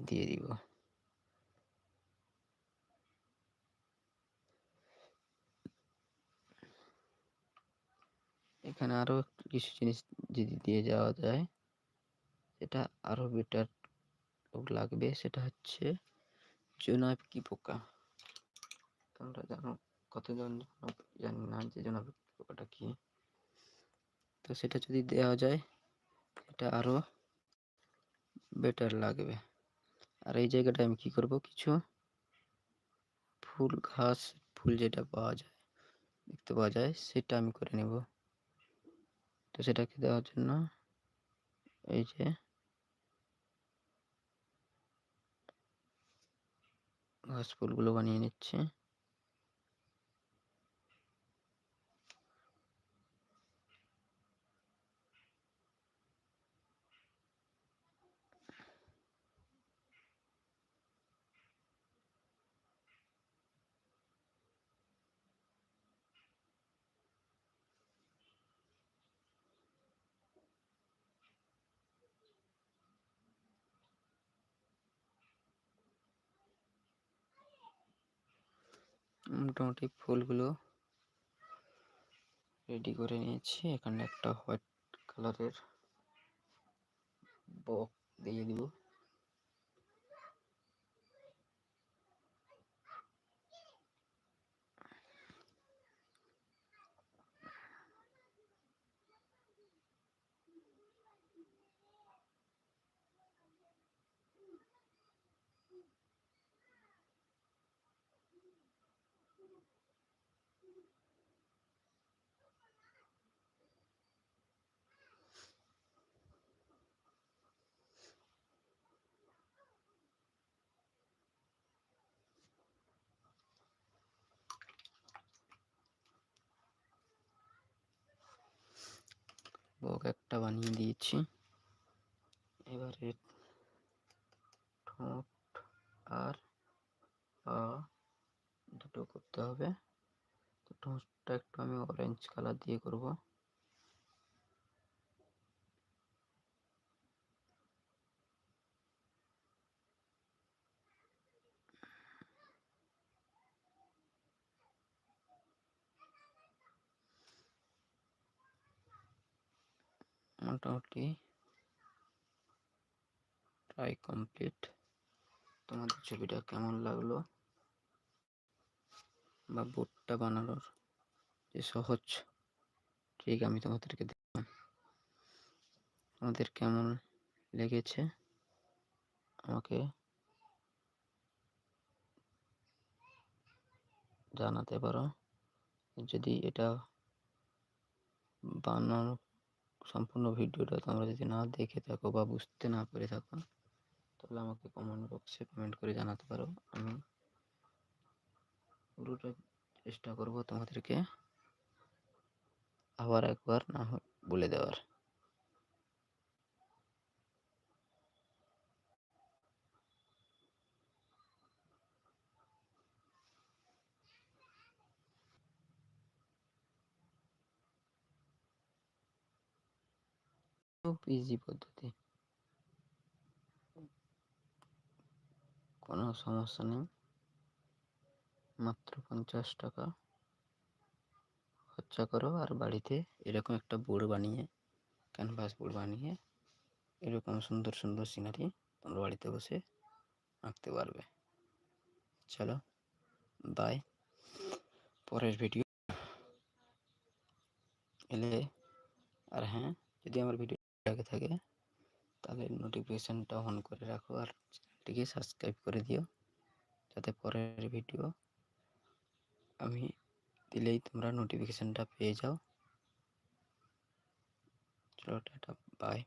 দিয়ে দিব। এখানে আরো কিছু জিনিস যদি দিয়ে যাওয়া যায় সেটা আরো বেটার লাগবে, সেটা হচ্ছে জোনাকি পোকা। তোমরা জানো, কতজন জানি না যে জোনাকি পোকাটা কি। তো সেটা যদি দেওয়া যায় এটা আরো বেটার লাগবে। আর এই জায়গাটা আমি কি করব, কিছু ফুল ঘাস ফুল যেটা পাওয়া যায়, দেখতে পাওয়া যায়, সেটা আমি করে নেব। তো সেটাকে দেওয়ার জন্য এই যে ঘাস ফুলগুলো বানিয়ে নিচ্ছে। মোটামুটি ফুলগুলো রেডি করে নিয়েছি। এখানে একটা হোয়াইট কালারের বক দিয়ে দিব। বক একটা বানিয়ে দিয়েছি। এবারে ঠোঁট আর পা দুটো করতে হবে। তো ঠোঁটটা একটু আমি অরেঞ্জ কালার দিয়ে করব। মোটামুটি প্রায় কমপ্লিট। তোমাদের ছবিটা কেমন লাগলো, বা বোর্ডটা বানানোর যে সহজ ট্রিক আমি তোমাদেরকে দিলাম, তোমাদের কেমন লেগেছে আমাকে জানাতে পারো। যদি এটা বানানো সম্পূর্ণ ভিডিওটা তোমরা যদি না দেখে থাকো বা বুঝতে না পেরে থাকো, তাহলে আমাকে কমেন্ট বক্সে কমেন্ট করে জানাতে পারো। আমি পুরোটা চেষ্টা করব তোমাদেরকে আবার একবার না বলে দেওয়ার। খুব ইজি পদ্ধতি, কোনো সমস্যা নেই। মাত্র 50 টাকা খরচা করো আর বাড়িতে এরকম একটা বোর্ড বানিয়ে, ক্যানভাস বোর্ড বানিয়ে এরকম সুন্দর সুন্দর সিনারি তোমরা বাড়িতে বসে আঁকতে পারবে। চলো, বাই। পরের ভিডিও এলে, আর হ্যাঁ, যদি আমার ভিডিও লাগে থাকে তাহলে নোটিফিকেশানটা অন করে রাখো আর চ্যানেলটিকে সাবস্ক্রাইব করে দিও, যাতে পরের ভিডিও আমি দিলেই তোমরা নোটিফিকেশানটা পেয়ে যাও। চলো, টাটা, বাই।